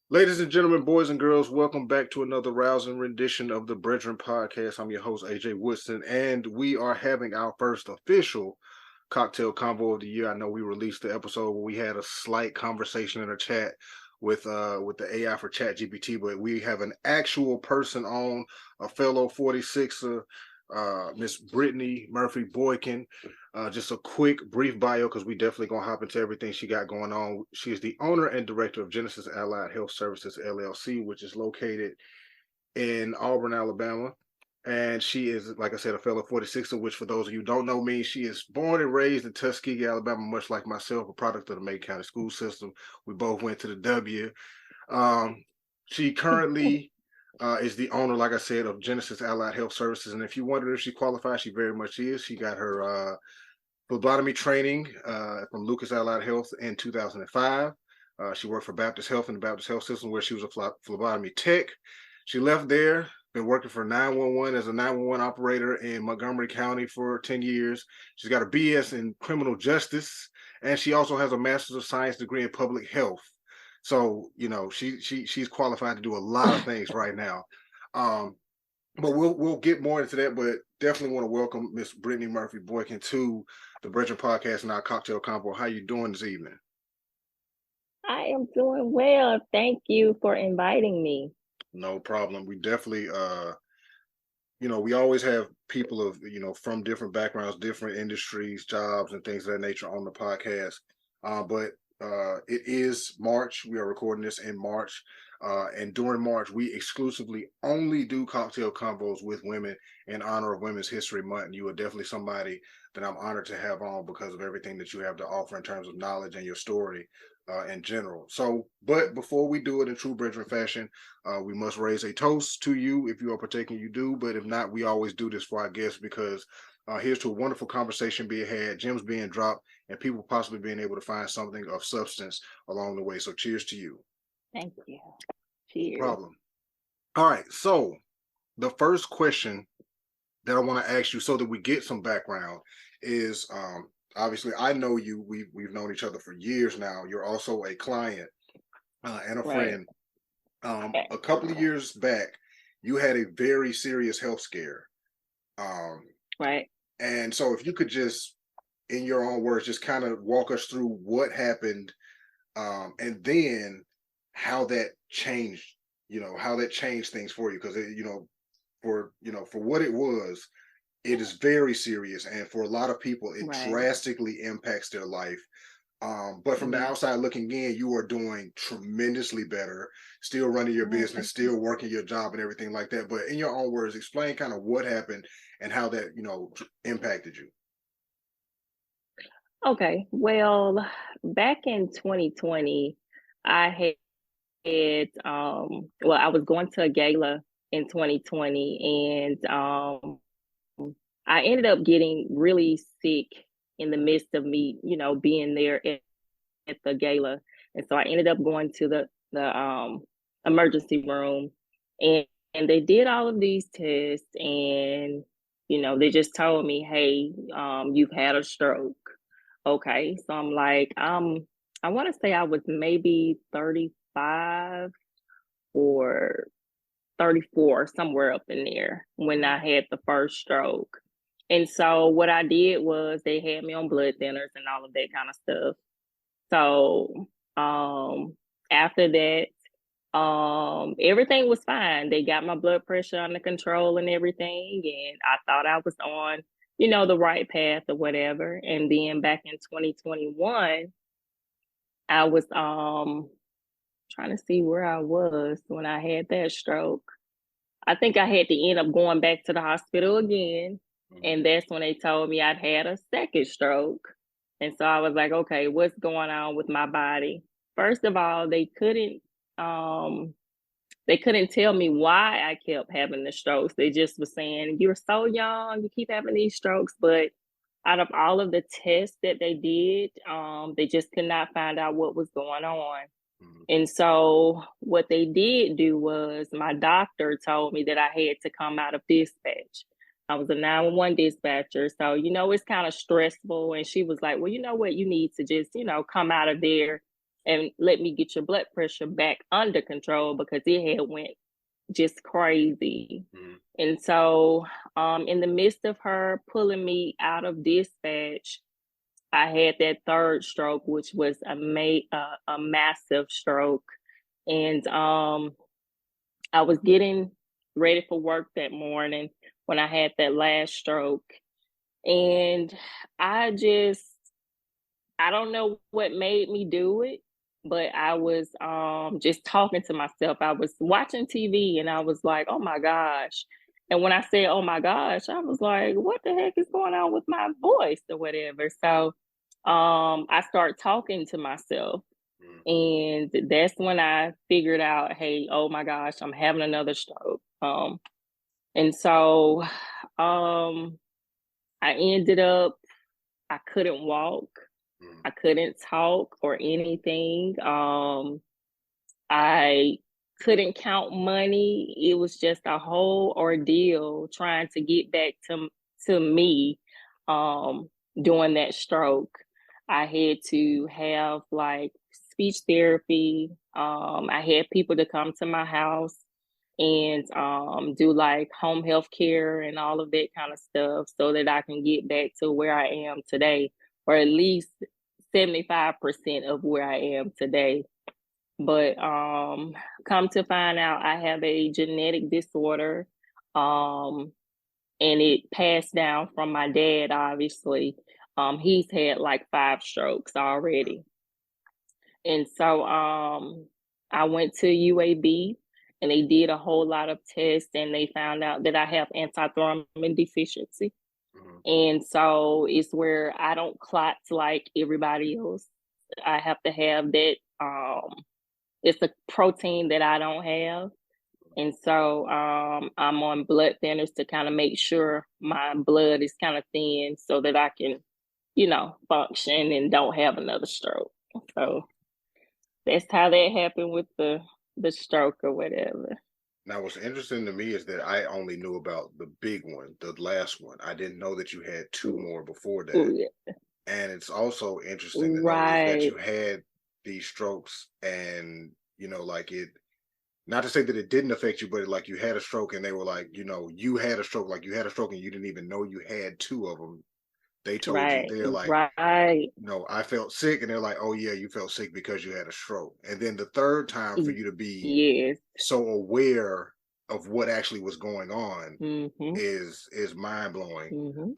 Ladies and gentlemen, boys and girls, welcome back to another rousing rendition of the BREADren Podcast. I'm your host, AJ Woodson, and we are having our first official cocktail convo of the year. I know we released the episode where we had a slight conversation in a chat with the AI for Chat GPT, but we have an actual person on, a fellow 46er, Miss Brittany Murphy Boykin. Just a quick, brief bio because we definitely gonna hop into everything she got going on. She is the owner and director of Genesis Allied Health Services LLC, which is located in Auburn, Alabama. And she is, like I said, a fellow 46er, which for those of you who don't know means she is born and raised in Tuskegee, Alabama, much like myself, a product of the Macon County school system. We both went to the W. She currently is the owner, like I said, of Genesis Allied Health Services. And if you wonder if she qualifies, she very much is. She got her phlebotomy training from Lucas Allied Health in 2005. She worked for Baptist Health in the Baptist Health System, where she was a phlebotomy tech. She left there, been working for 911 as a 911 operator in Montgomery County for 10 years. She's got a BS in criminal justice, and she also has a Master's of Science degree in public health. So, she's qualified to do a lot of things right now. But we'll get more into that, but definitely want to welcome Miss Brittany Murphy Boykin to the BREADren Podcast and our cocktail combo. How you doing this evening? I am doing well. Thank you for inviting me. No problem. We definitely we always have people of, from different backgrounds, different industries, jobs, and things of that nature on the podcast. But it is March. We are recording this in March. And during March, we exclusively only do cocktail combos with women in honor of Women's History Month. And you are definitely somebody that I'm honored to have on because of everything that you have to offer in terms of knowledge and your story in general. So, but before we do it in true BREADren fashion, we must raise a toast to you. If you are partaking, you do. But if not, we always do this for our guests because here's to a wonderful conversation being had, gems being dropped, and people possibly being able to find something of substance along the way. So cheers to you. Thank you. No Cheers. problem. All right. So the first question that I want to ask you so that we get some background is obviously I know you. We've known each other for years now. You're also a client and a Right. friend. A couple of years back, you had a very serious health scare. Um, Right. and so if you could just, in your own words, just kind of walk us through what happened, and then how that changed, how that changed things for you. Because, for what it was, it is very serious. And for a lot of people, it Right. drastically impacts their life. But from the Mhm. outside looking in, you are doing tremendously better, still running your Oh, business, thank you. still working your job and everything like that. But in your own words, explain kind of what happened and how that, impacted you. Okay. Well, back in 2020, I I was going to a gala in 2020 and I ended up getting really sick in the midst of me, being there at the gala. And so I ended up going to the emergency room, and they did all of these tests, and they just told me, hey, you've had a stroke. Okay. So I'm like, I want to say I was maybe 35 or 34, somewhere up in there when Mhm. I had the first stroke. And so what I did was they had me on blood thinners and all of that kind of stuff. So after that, everything was fine. They got my blood pressure under control and everything, and I thought I was on, the right path or whatever. And then back in 2021, I was trying to see where I was when I had that stroke. I think I had to end up going back to the hospital again. Mhm. And that's when they told me I'd had a second stroke. And so I was like, okay, what's going on with my body? First of all, um they couldn't tell me why I kept having the strokes. They just were saying, you're so young, you keep having these strokes. But out of all of the tests that they did, they just could not find out what was going on. Mhm. And so what they did do was my doctor told me that I had to come out of dispatch. I was a 911 dispatcher. So, it's kind of stressful. And she was like, well, you know what? You need to just, come out of there and let me get your blood pressure back under control because it had went just crazy. Mm-hmm. And so in the midst of her pulling me out of dispatch, I had that third stroke, which was a massive stroke. And I was getting ready for work that morning when I had that last stroke. And I don't know what made me do it, but I was just talking to myself. I was watching TV and I was like, oh my gosh. And when I said, oh my gosh, I was like, what the heck is going on with my voice or whatever? So I started talking to myself. And that's when I figured out, hey, oh my gosh, I'm having another stroke. And so I ended up, I couldn't walk. I couldn't talk or anything. I couldn't count money. It was just a whole ordeal trying to get back to me during that stroke. I had to have like speech therapy. I had people to come to my house and do like home health care and all of that kind of stuff so that I can get back to where I am today, or at least 75% of where I am today. But come to find out, I have a genetic disorder, and it passed down from my dad, obviously. He's had like 5 strokes already. And so I went to UAB and they did a whole lot of tests and they found out that I have antithrombin deficiency. And so it's where I don't clot like everybody else. I have to have that. It's a protein that I don't have. And so I'm on blood thinners to kind of make sure my blood is kind of thin so that I can, function and don't have another stroke. So that's how that happened with the stroke or whatever. Now, what's interesting to me is that I only knew about the big one, the last one. I didn't know that you had 2 more before that. Ooh, yeah. And it's also interesting to know that you had these strokes and, like it, not to say that it didn't affect you, but like you had a stroke and they were like, you had a stroke, like you had a stroke and you didn't even know you had 2 of them. They told you, they're like, no, I felt sick. And they're like, oh yeah, you felt sick because you had a stroke. And then the third time for you to be so aware of what actually was going on is mind blowing.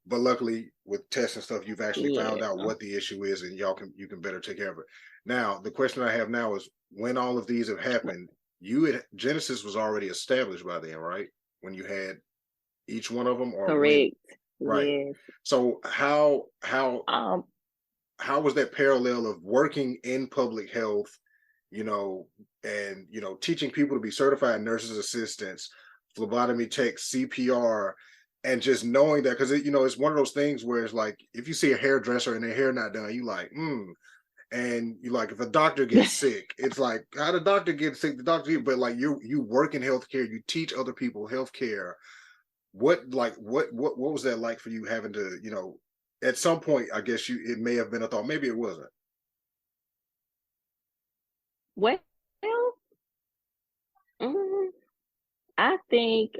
But luckily with tests and stuff, you've actually found out what the issue is and you can better take care of it. Now, the question I have now is when all of these have happened, Genesis was already established by then, right? When you had each one of them, or correct. Right. Yes. So how was that parallel of working in public health, and teaching people to be certified nurses assistants, phlebotomy techs, CPR, and just knowing that because it's one of those things where it's like if you see a hairdresser and their hair not done, you like, and you like if a doctor gets sick, it's like how the doctor gets sick, the doctor, but like you work in healthcare, you teach other people healthcare. What was that like for you having to, at some point, I guess it may have been a thought, maybe it wasn't. Well, I think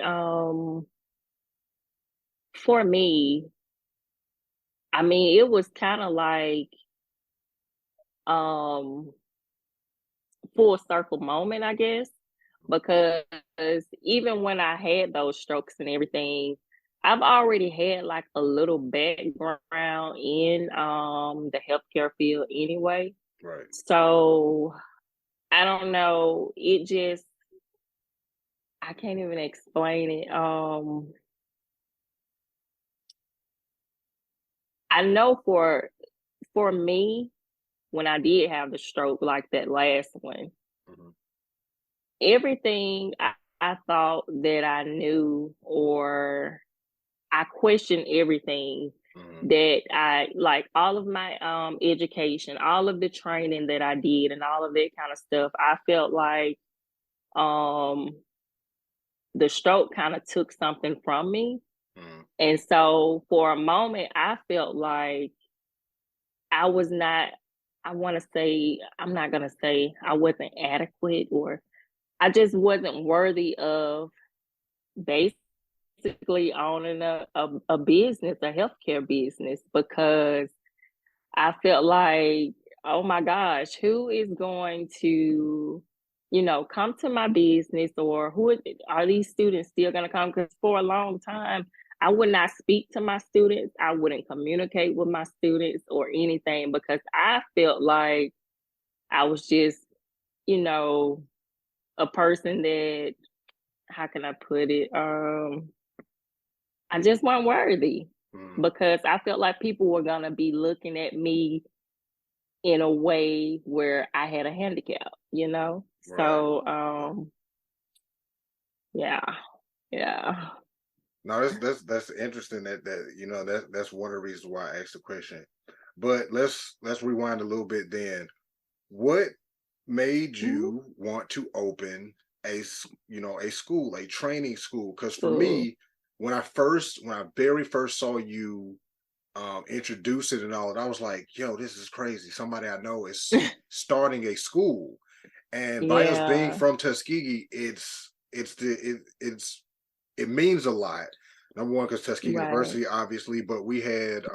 for me, I mean, it was kind of like full circle moment, I guess, because even when I had those strokes and everything, I've already had like a little background in the healthcare field anyway. Right. So I don't know. It just, I can't even explain it. I know for me, when I did have the stroke, like that last one, everything I thought that I knew, or I questioned everything that I like, all of my education, all of the training that I did and all of that kind of stuff. I felt like the stroke kind of took something from me. And so for a moment, I felt like I was not I want to say, I'm not going to say I wasn't adequate, or I just wasn't worthy of basically owning a business, a healthcare business, because I felt like, oh my gosh, who is going to, come to my business, or are these students still going to come? Because for a long time, I would not speak to my students. I wouldn't communicate with my students or anything, because I felt like I was just, you know, a person that, how can I put it? I just wasn't worthy, because I felt like people were going to be looking at me in a way where I had a handicap, Right. So, yeah, yeah. No, that's interesting that's one of the reasons why I asked the question. But let's rewind a little bit then. What made Mm-hmm. you want to open a school, a training school? Because for Cool. me, when I very first saw you introduce it and all that, I was like, yo, this is crazy. Somebody I know is starting a school. And by us being Yeah, from Tuskegee, it means a lot. Number one, because Tuskegee right, University, obviously, but we had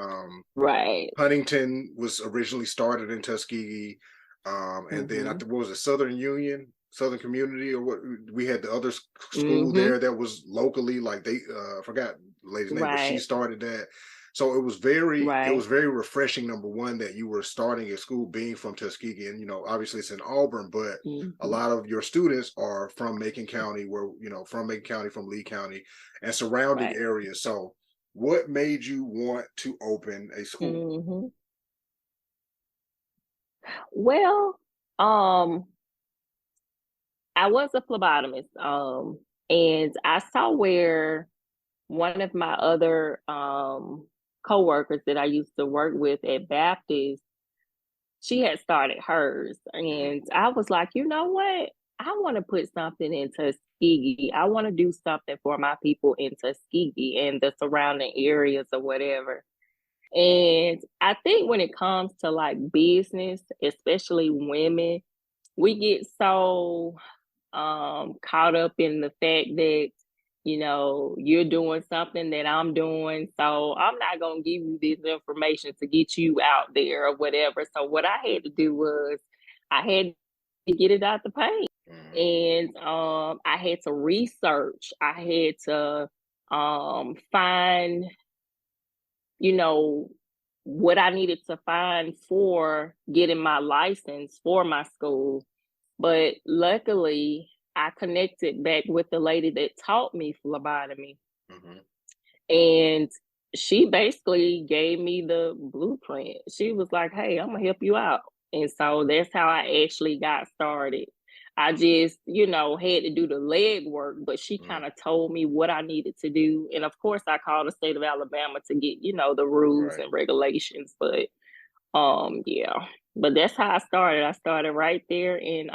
right. Huntington was originally started in Tuskegee, and then I Mm-hmm. think what was it, Southern Union, Southern Community, or what? We had the other school Mm-hmm. there that was locally, like they I forgot the lady's name, but she Right, started that. So it right. was very refreshing. Number one, that you were starting a school, being from Tuskegee, and obviously it's in Auburn, but a Mm-hmm. lot of your students are from Macon County, from Macon County, from Lee County, and surrounding Right. areas. So what made you want to open a school? Mm-hmm. Well, um, I was a phlebotomist, and I saw where one of my other coworkers that I used to work with at Baptist, she had started hers. Mhm. And I was like, you know what? I want to put something in Tuskegee. I want to do something for my people in Tuskegee and the surrounding areas or whatever. And I think when it comes to like business, especially women, we get so caught up in the fact that you're doing something that I'm doing, so I'm not going to give you this information to get you out there or whatever. So what I had to do was I had to get it out the paint, Mhm. and I had to research. I had to find, you know what I needed to find for getting my license for my school. But luckily, I connected back with the lady that taught me phlebotomy, Mhm. and she basically gave me the blueprint. She was like, "Hey, I'm gonna help you out," and so that's how I actually got started. I just, had to do the leg work, but she Mhm. kind of told me what I needed to do, and of course, I called the state of Alabama to get, the rules Right. and regulations. But yeah, but that's how I started. I started right there in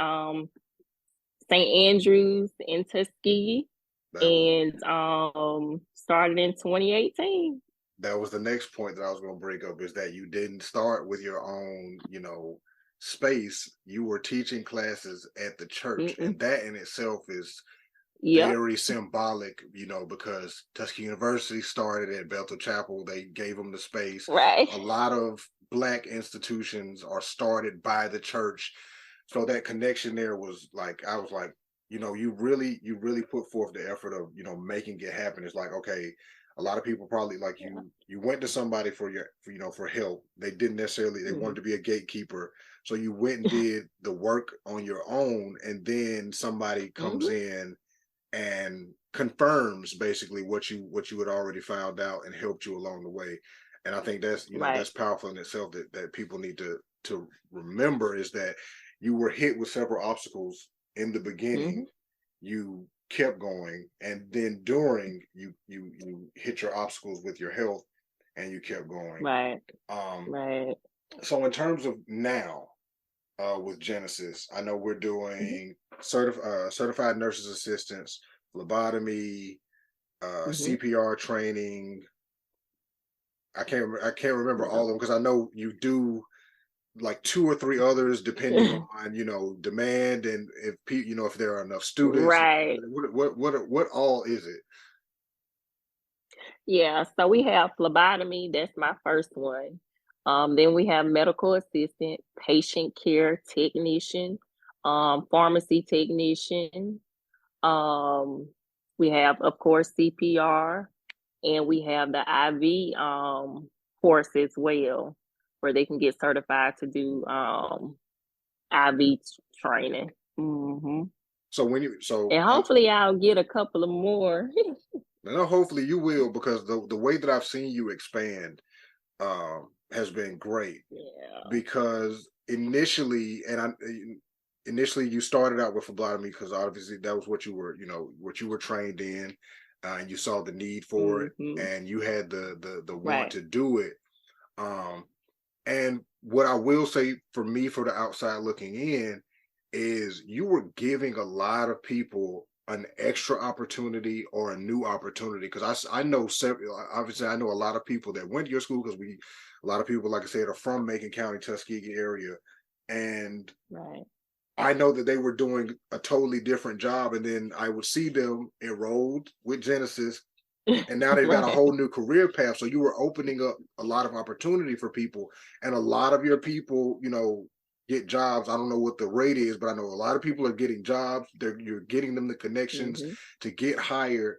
St. Andrews in Tuskegee, That was and started in 2018. that was the next point that I was going to bring up, is that you didn't start with your own, space. You were teaching classes at the church, Mm-mm. and that in itself is Yep. very symbolic, because Tuskegee University started at Bethel Chapel. They gave them the space. Right. A lot of Black institutions are started by the church. So that connection there was like, I was like, you really put forth the effort of, making it happen. It's like, okay, a lot of people probably like Yeah. you went to somebody for help. They didn't necessarily, they wanted Mm-hmm. to be a gatekeeper. So you went and did the work on your own, and then somebody comes Mm-hmm. in and confirms basically what you had already found out and helped you along the way. And I think Right. that's powerful in itself, that people need to remember, is that you were hit with several obstacles in the Mm-hmm. beginning. You kept going, and then during, you hit your obstacles with your health, and you kept going. Right. um Right. so in terms of now, with Genesis, I know we're Mm-hmm. doing certified nurses assistants, phlebotomy, Mm-hmm. CPR training. I can't remember all Yeah. of them, because I know you do like 2 or 3 others, depending on demand and if there are enough students. Right. What all is it? Yeah, so we have phlebotomy, that's my first one. Then we have medical assistant, patient care technician, pharmacy technician. Um, we have, of course, CPR, and we have the IV course as well, where they can get certified to do IV training. Hmm. So And hopefully, I'll get a couple of more. hopefully you will, because the way that I've seen you expand has been great. Yeah. Because initially you started out with phlebotomy because obviously that was what you were trained in, and you saw the need for it, Hmm. and you had the want Right. to do it. Um, and what I will say, for me, for the outside looking in, is you were giving a lot of people an extra opportunity or a new opportunity. Because I know several, obviously, I know a lot of people that went to your school, because a lot of people, like I said, are from Macon County, Tuskegee area. And Right. I know that they were doing a totally different job. And then I would see them enrolled with Genesis, and now they've got a Right. whole new career path. So you were opening up a lot of opportunity for people, and a lot of your people, get jobs. I don't know what the rate is, but I know a lot of people are getting jobs. You're getting them the connections Hmm. to get hired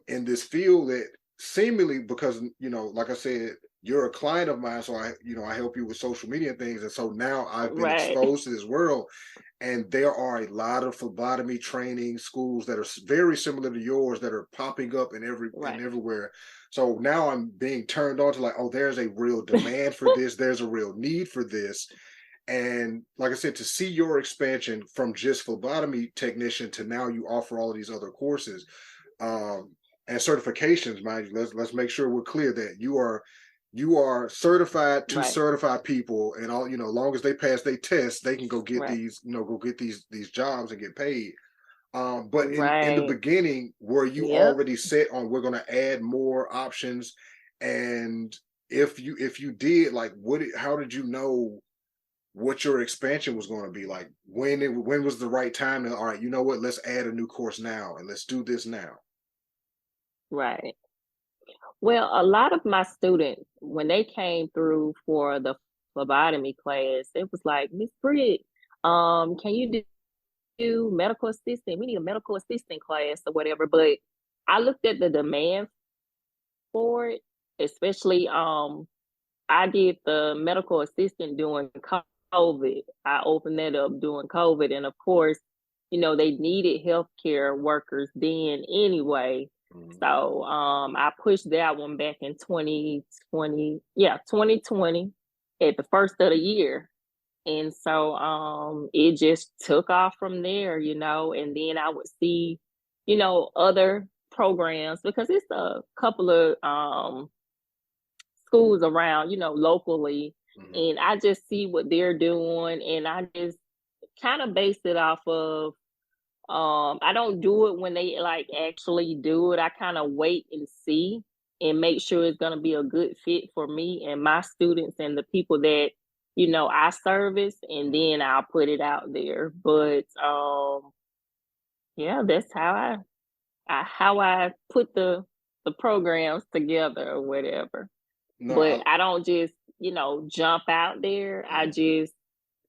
in this field that seemingly, because like I said, you're a client of mine, so I help you with social media and things, and so now I've been Right. exposed to this world, and there are a lot of phlebotomy training schools that are very similar to yours that are popping up in Right. everywhere. So now I'm being turned on to, like, oh, there's a real demand for this. There's a real need for this. And like I said, to see your expansion from just phlebotomy technician to now you offer all of these other courses and certifications, mind you. Let's make sure we're clear that you are certified to Right. certify people, and all, long as they pass their tests, they can go get Right. these jobs and get paid. But in the Right. beginning, were you Yep. already set on, we're going to add more options? And if you did, like, how did you know what your expansion was going to be? Like, when was the right time to, all right, you know what, let's add a new course now and let's do this now? Right. Well, a lot of my students, when they came through for the phlebotomy class, it was like, Miss Britt, can you do medical assistant? We need a medical assistant class or whatever. But I looked at the demand for it, especially I did the medical assistant during COVID. I opened that up during COVID. And of course, they needed healthcare workers then anyway. Mhm. So I pushed that one back in 2020. Yeah, 2020 at the first of the year. And so it just took off from there, and then I would see, other programs, because it's a couple of schools around, locally. Mhm. And I just see what they're doing, and I just kind of base it off of I don't do it when they like actually do it. I kind of wait and see and make sure it's going to be a good fit for me and my students and the people that I service, and Mhm. then I'll put it out there. But yeah, that's how I put the programs together or whatever. No, But I don't just, jump out there. I mhm. just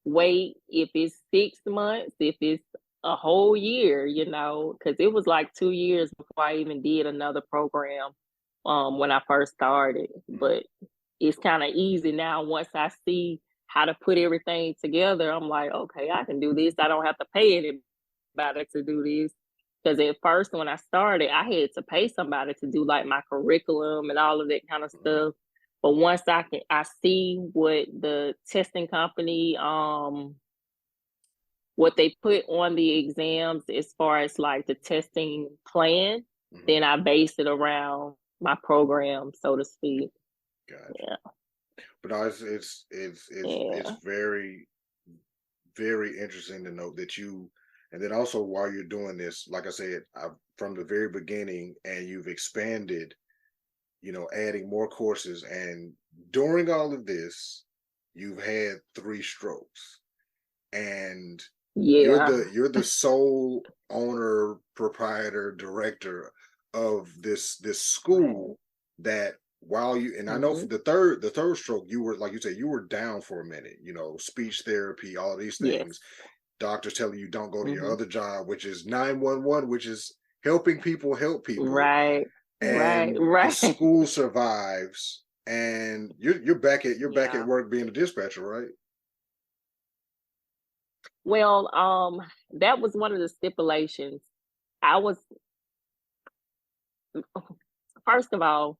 wait, if it's 6 months, if it's a whole year, because it was like 2 years before I even did another program when I first started. Mhm. But it's kind of easy now once I see how to put everything together. I'm like, okay, I can do this. I don't have to pay anybody to do this. Because at first, when I started, I had to pay somebody to do like my curriculum and all of that kind of Mhm. stuff. But once I see what the testing company, what they put on the exams as far as like the testing plan, Mhm. then I base it around my program, so to speak. Gotcha. Yeah, But no, it's yeah, very, very interesting to note that and then also, while you're doing this, like I said, from the very beginning, and you've expanded, adding more courses, and during all of this, you've had 3 strokes, and Yeah. you're the sole owner, proprietor, director of this school Right. that while you and I know for Mm-hmm. the third stroke, you were, like you said, you were down for a minute, speech therapy, all these Yes. things. Doctors telling you don't go to your Mm-hmm. other job, which is 911, which is helping people help people. Right. Right. And the Right. school survives, and you're back at Yeah. work being a dispatcher, right? Well, that was one of the stipulations. I was first of all,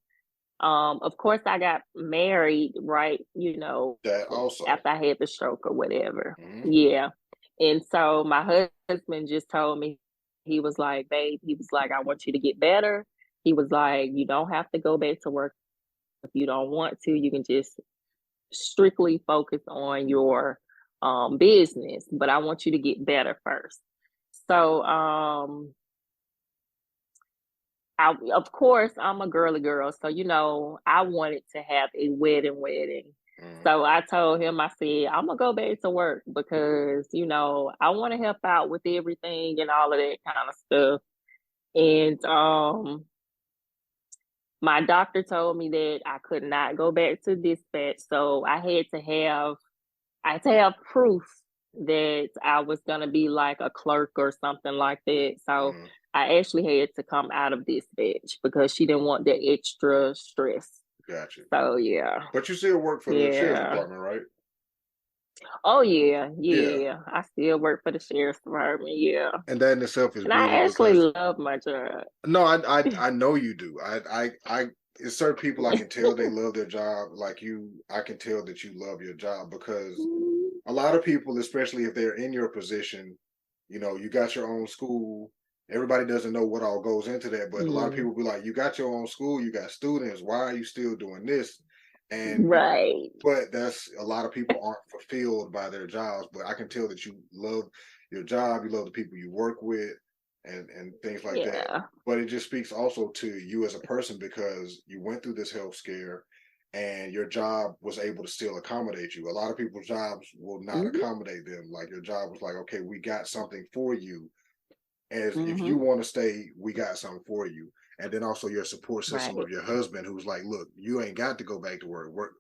of course I got married, right, That also. after I had the stroke or whatever. Mhm. Yeah. And so my husband just told me, he was like, babe, he was like, I want you to get better. He was like, you don't have to go back to work if you don't want to. You can just strictly focus on your business, but I want you to get better first. So of course, I'm a girly girl, so I wanted to have a wedding. Mhm. So I told him, I said, I'm gonna go back to work because I want to help out with everything and all of that kind of stuff. And my doctor told me that I could not go back to dispatch, so I had to have proof that I was gonna be like a clerk or something like that. So Mhm. I actually had to come out of dispatch because she didn't want that extra stress. Gotcha. So yeah, But you still work for the sheriff's yeah. department, right? Oh yeah, Yeah. yeah. I still work for the sheriff's department. Yeah, And that in itself is and I beautiful actually because love my job. no, I know you do. I it's certain people I can tell they love their job. Like you, I can tell that you love your job because a lot of people, especially if they're in your position, you got your own school. Everybody doesn't know what all goes into that, but a lot of Mm, people be like, "You got your own school, you got students. Why are you still doing this?" And right. but that's a lot of people aren't fulfilled by their jobs. But I can tell that you love your job, you love the people you work with, and things like that. Yeah. But it just speaks also to you as a person because you went through this health scare and your job was able to still accommodate you. A lot of people's jobs will not Hmm. accommodate them. Like your job was like, okay, we got something for you. As if you Hmm. want to stay, we got something for you. And then also your support system Right. of your husband, who's like, look, you ain't got to go back to work. Work,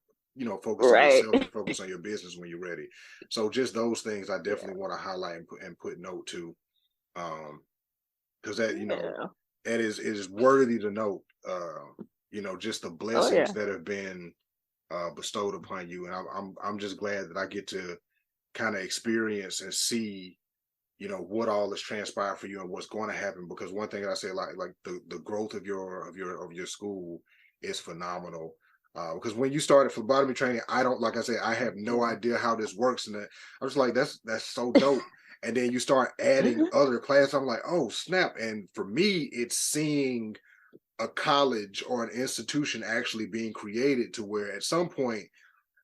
focus on Right. yourself and focus on your business when you're ready. So just those things I Yeah. definitely want to highlight and put note to. Because that, Yeah. that is worthy to note. Just the Oh blessings yeah. that have been bestowed upon you, and I'm just glad that I get to kind of experience and see what all has transpired for you and what's going to happen. Because one thing that I say, like the growth of your school is phenomenal. Because when you started phlebotomy training, I don't, like I said, I have no Yeah. idea how this works, and I was like, that's so dope. And then you start adding Hmm. other classes. I'm like, oh snap! And for me, it's seeing a college or an institution actually being created to where at some point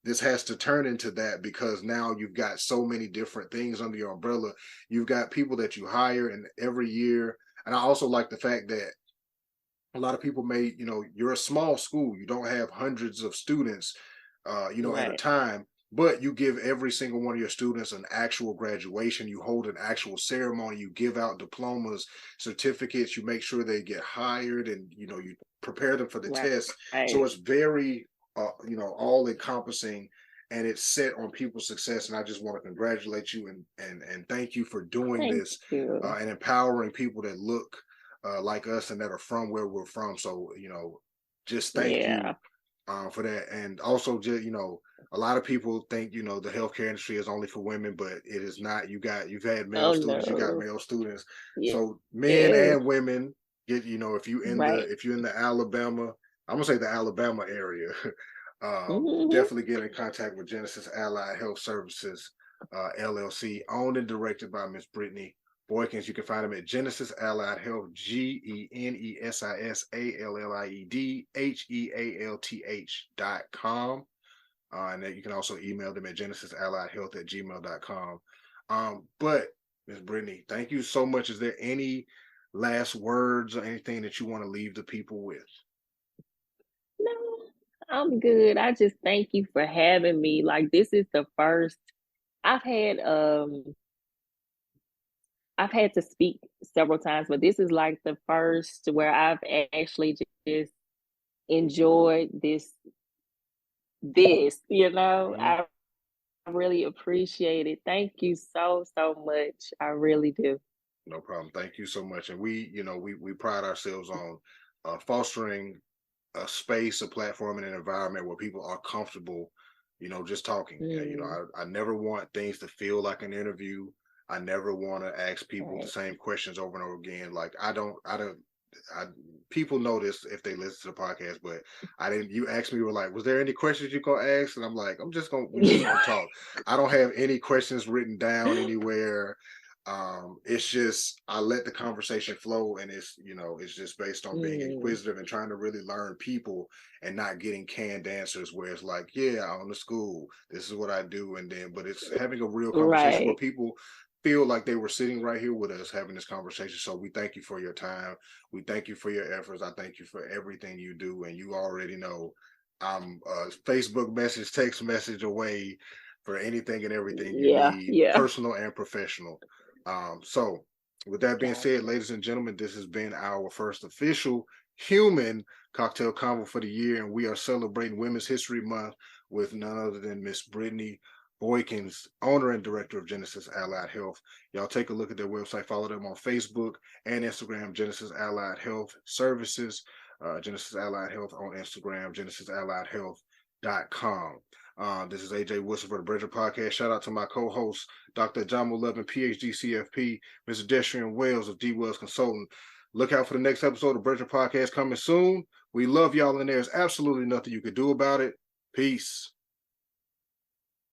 this has to turn into that because now you've got so many different things under your umbrella. You've got people that you hire and every year. And I also like the fact that a lot of people may, you're a small school. You don't have hundreds of students, at a Right. time, but you give every single one of your students an actual graduation. You hold an actual ceremony. You give out diplomas, certificates. You make sure they get hired, and you prepare them for the Right. test. So Right. it's very, all encompassing, and it's set on people's success. And I just want to congratulate you and thank you for doing Thank this you. and empowering people that look like us and that are from where we're from. So, just thank you Yeah. for that. And also, just, a lot of people think, the healthcare industry is only for women, but it is not. You've had male Oh students, you got no. male students. Yeah. So men Yes. and women get, if you in the, Right. if you're in the Alabama, I'm gonna say the Alabama area, Hmm. definitely get in contact with Genesis Allied Health Services, LLC, owned and directed by Miss Brittany Boykins. You can find them at Genesis Allied Health, GENESISALLIEDHEALTH.com. And then you can also email them at genesisalliedhealth@gmail.com. But Miss Brittany, thank you so much. Is there any last words or anything that you want to leave the people with? No. I'm good. I just thank you for having me. Like this is the first I've had I've had to speak several times, but this is like the first where I've actually just enjoyed this, you know. Mhm. I really appreciate it. Thank you so much. I really do. No problem. Thank you so much. And we pride ourselves on fostering a space, a platform, and an environment where people are comfortable, just talking. Mm, I never want things to feel like an interview. I never want to ask people the right. same questions over and over again. Like I people know this if they listen to the podcast, but I didn't. You asked me, you were like, was there any questions you gonna ask? And I'm like, we're just gonna talk. I don't have any questions written down anywhere. It's just I let the conversation flow, and it's just based on being Mm, inquisitive and trying to really learn people and not getting canned answers where it's like, yeah, I own the school, this is what I do, and then but it's having a real conversation where right. people feel like they were sitting right here with us having this conversation. So we thank you for your time. We thank you for your efforts. I thank you for everything you do, and you already know I'm a Facebook message, text message away for anything and everything you Yeah, need, yeah. personal and professional. So with that being said, Gotcha. ladies and gentlemen, this has been our first official human cocktail convo for the year, and we are celebrating Women's History Month with none other than Miss Brittany Boykins, owner and director of Genesis Allied Health. Y'all take a look at their website, follow them on Facebook and Instagram, Genesis Allied Health Services, Genesis Allied Health on Instagram, genesisalliedhealth.com. This is AJ Woodson for the BREADren Podcast. Shout out to my co-host, Dr. John Levin, PhD, CFP, Mr. Destrian Wells of D Wells Consulting. Look out for the next episode of BREADren Podcast coming soon. We love y'all, and there's absolutely nothing you can do about it. Peace.